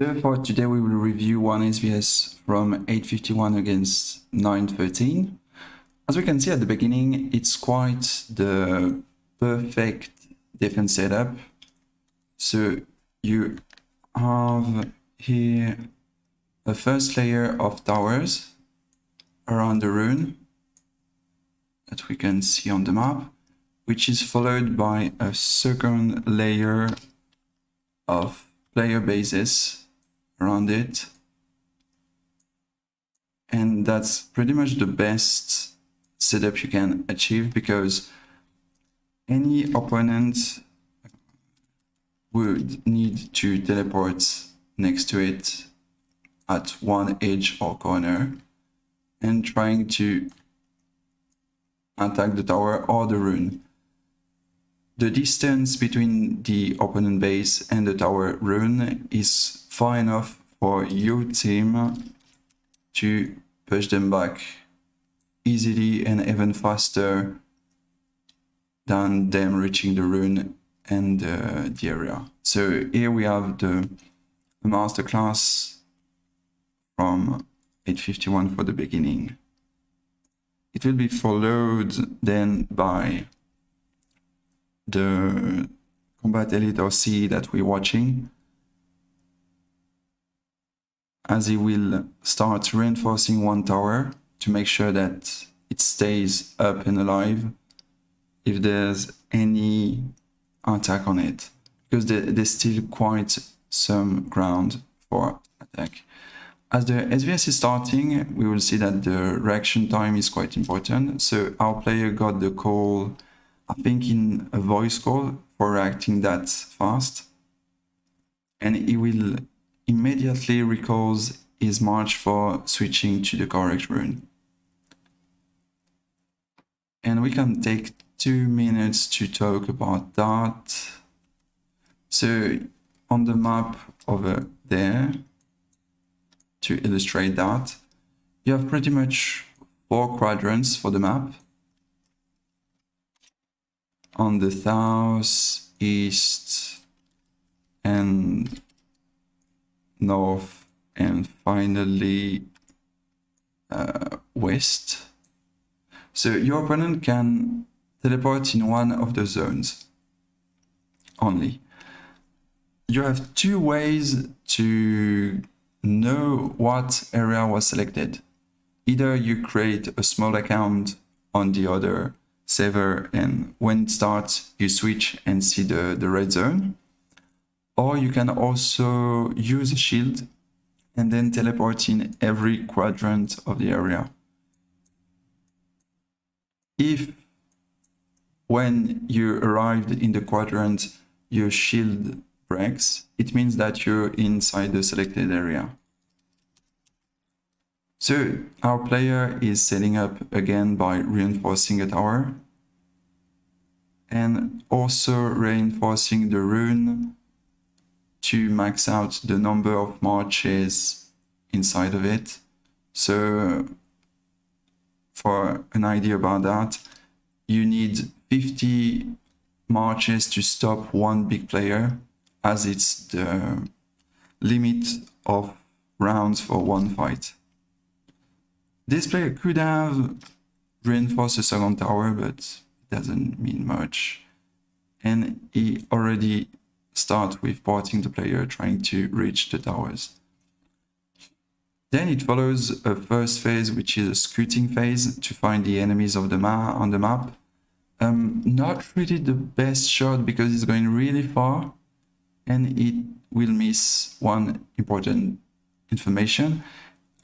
Therefore, today we will review one SVS from 851 against 913. As we can see at the beginning, it's quite the perfect defense setup. So you have here a first layer of towers around the rune that we can see on the map, which is followed by a second layer of player bases around it. And that's pretty much the best setup you can achieve, because any opponent would need to teleport next to it at one edge or corner and trying to attack the tower or the rune. The distance between the opponent base and the tower rune is far enough for your team to push them back easily and even faster than them reaching the rune and the area. So here we have the masterclass from 851 for the beginning. It will be followed then by the Combat Elite OC that we're watching, as he will start reinforcing one tower to make sure that it stays up and alive if there's any attack on it, because there's still quite some ground for attack. As the SVS is starting, we will see that the reaction time is quite important. So our player got the call, I think in a voice call, for reacting that fast. And he will immediately recalls his march for switching to the correct rune. And we can take 2 minutes to talk about that. So on the map over there, to illustrate that, you have pretty much 4 quadrants for the map. On the south, east, and north, and finally west. So your opponent can teleport in one of the zones only. You have 2 ways to know what area was selected. Either you create a small account on the other server, and when it starts you switch and see the red zone, or you can also use a shield and then teleport in every quadrant of the area. If when you arrived in the quadrant your shield breaks, it means that you're inside the selected area. So our player is setting up again by reinforcing a tower and also reinforcing the rune to max out the number of marches inside of it. So for an idea about that, you need 50 marches to stop one big player, as it's the limit of rounds for one fight. This player could have reinforced a second tower, but it doesn't mean much. And he already starts with porting the player trying to reach the towers. Then it follows a first phase, which is a scouting phase to find the enemies of on the map. Not really the best shot, because it's going really far and it will miss one important information.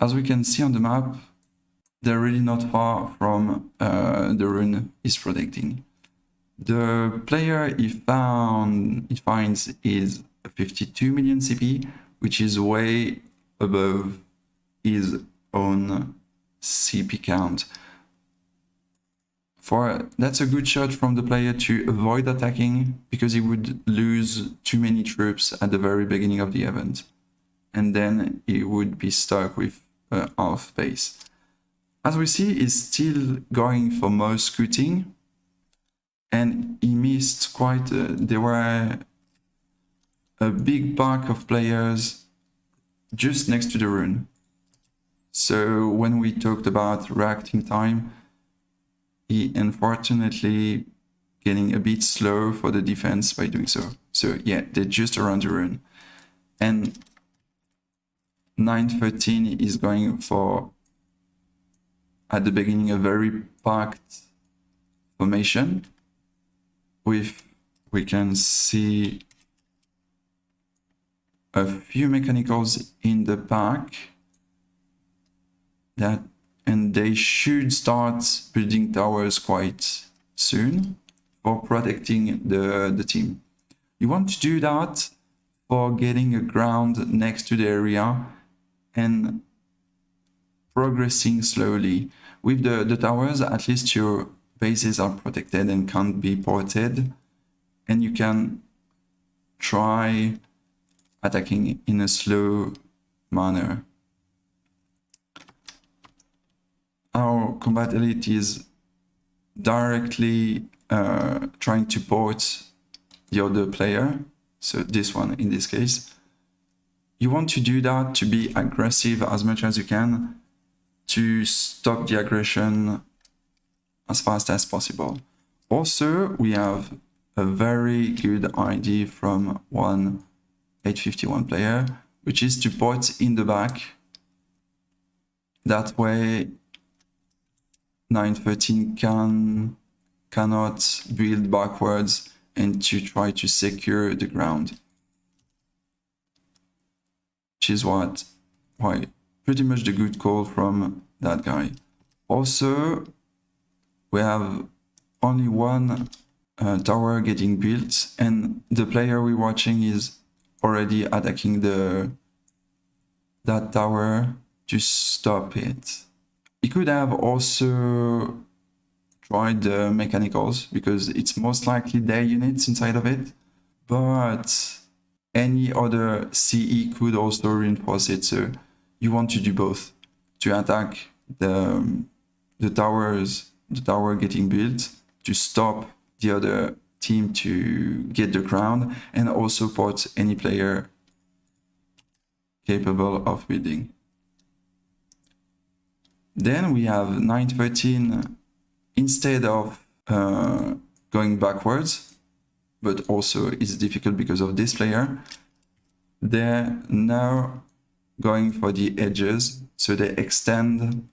As we can see on the map, they're really not far from the rune is protecting. The player he finds is a 52 million CP, which is way above his own CP count. That's a good shot from the player to avoid attacking, because he would lose too many troops at the very beginning of the event, and then he would be stuck with half base. As we see, he's still going for more scouting, and he missed quite there were a big pack of players just next to the rune. So when we talked about reacting time, he unfortunately getting a bit slow for the defense by doing so. So yeah, they're just around the rune. And 913 is going for, at the beginning, a very packed formation with, we can see a few mechanicals in the pack that, and they should start building towers quite soon for protecting the team. You want to do that for getting a ground next to the area and progressing slowly. With the towers, at least your bases are protected and can't be ported, and you can try attacking in a slow manner. Our combat elite is directly trying to port the other player, so this one in this case. You want to do that to be aggressive as much as you can to stop the aggression as fast as possible. Also, we have a very good idea from one 851 player, which is to port in the back. That way 913 cannot build backwards and to try to secure the ground. Which is why pretty much the good call from that guy. Also, we have only one tower getting built, and the player we're watching is already attacking that tower to stop it. He could have also tried the mechanicals, because it's most likely their units inside of it, but any other CE could also reinforce it. So you want to do both, to attack the tower getting built, to stop the other team to get the crown, and also port any player capable of building. Then we have 913, instead of going backwards, but also it's difficult because of this player, they're now going for the edges, so they extend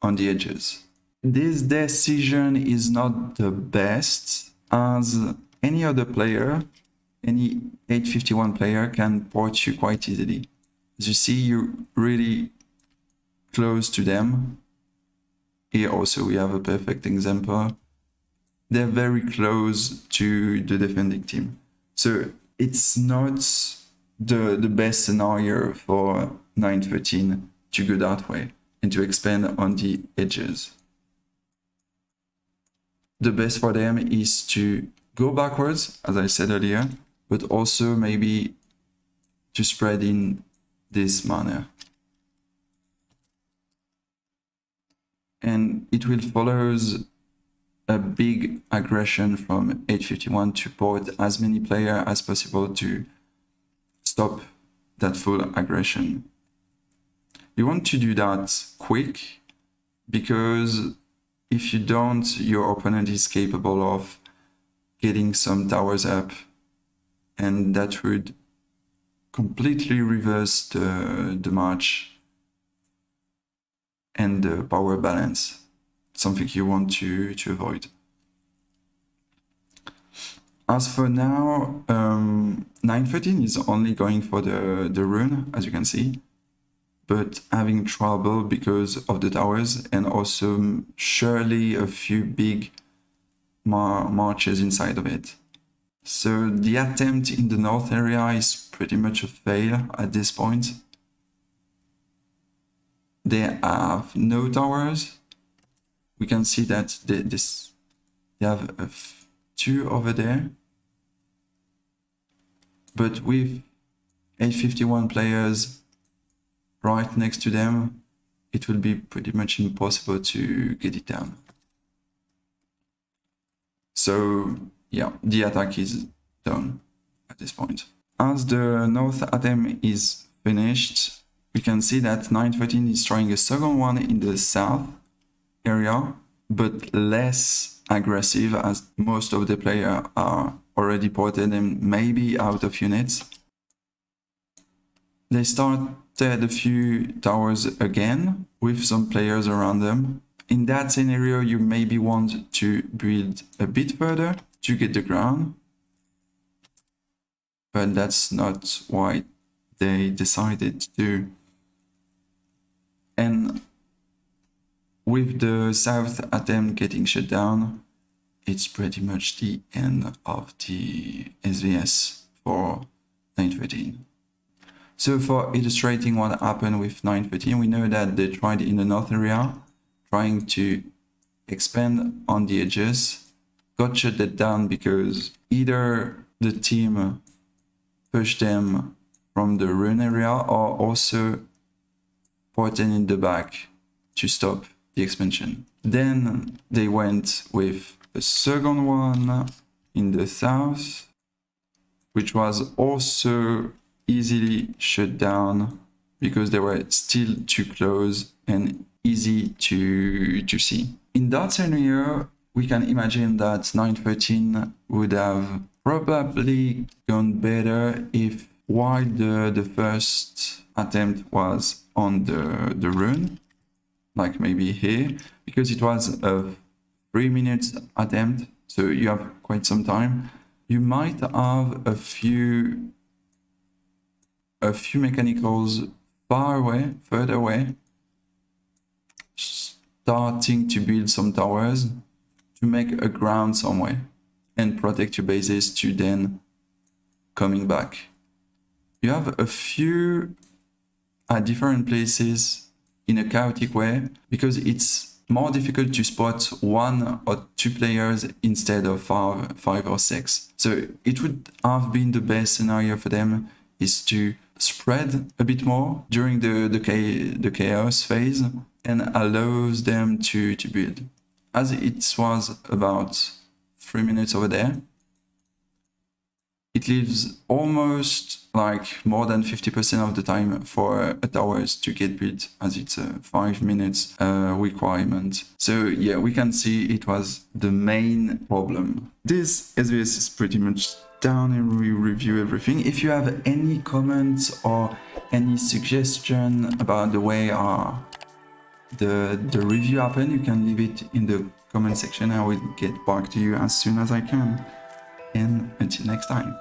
on the edges. This decision is not the best, as any other player, any 851 player can port you quite easily. As you see, you're really close to them. Here also we have a perfect example. They're very close to the defending team. So it's not the best scenario for 913 to go that way and to expand on the edges. The best for them is to go backwards, as I said earlier, but also maybe to spread in this manner. And it will follow a big aggression from 851 to port as many players as possible to stop that full aggression. You want to do that quick, because if you don't, your opponent is capable of getting some towers up, and that would completely reverse the match and the power balance, something you want to avoid. As for now, 913 is only going for the rune, as you can see, but having trouble because of the towers, and also surely a few big marches inside of it. So the attempt in the north area is pretty much a fail at this point. They have no towers. We can see that they have two over there. But with 851 players right next to them, it will be pretty much impossible to get it down. So yeah, the attack is done at this point. As the north attempt is finished, we can see that 913 is trying a second one in the south area, but less aggressive, as most of the players are already ported and maybe out of units. They started a few towers again with some players around them. In that scenario, you maybe want to build a bit further to get the ground, but that's not what they decided to do. And with the south attempt getting shut down, it's pretty much the end of the SVS for 913. So for illustrating what happened with 913, we know that they tried in the north area, trying to expand on the edges, got shut down because either the team pushed them from the ruin area or also ported in the back to stop the expansion. Then they went with a second one in the south, which was also easily shut down because they were still too close and easy to see. In that scenario, we can imagine that 913 would have probably gone better if, while the first attempt was on the rune, like maybe here, because it was a 3-minute attempt, so you have quite some time, you might have a few mechanicals further away, starting to build some towers to make a ground somewhere and protect your bases to then coming back. You have a few at different places in a chaotic way because it's more difficult to spot 1 or 2 players instead of 5 or 6. So it would have been the best scenario for them is to spread a bit more during the chaos phase and allows them to build. As it was about 3 minutes over there, it leaves almost like more than 50% of the time for a towers to get built, as it's a 5 minutes requirement. So yeah, we can see it was the main problem. This SVS is pretty much down and we review everything. If you have any comments or any suggestion about the way the review happened, you can leave it in the comment section. I will get back to you as soon as I can. And until next time.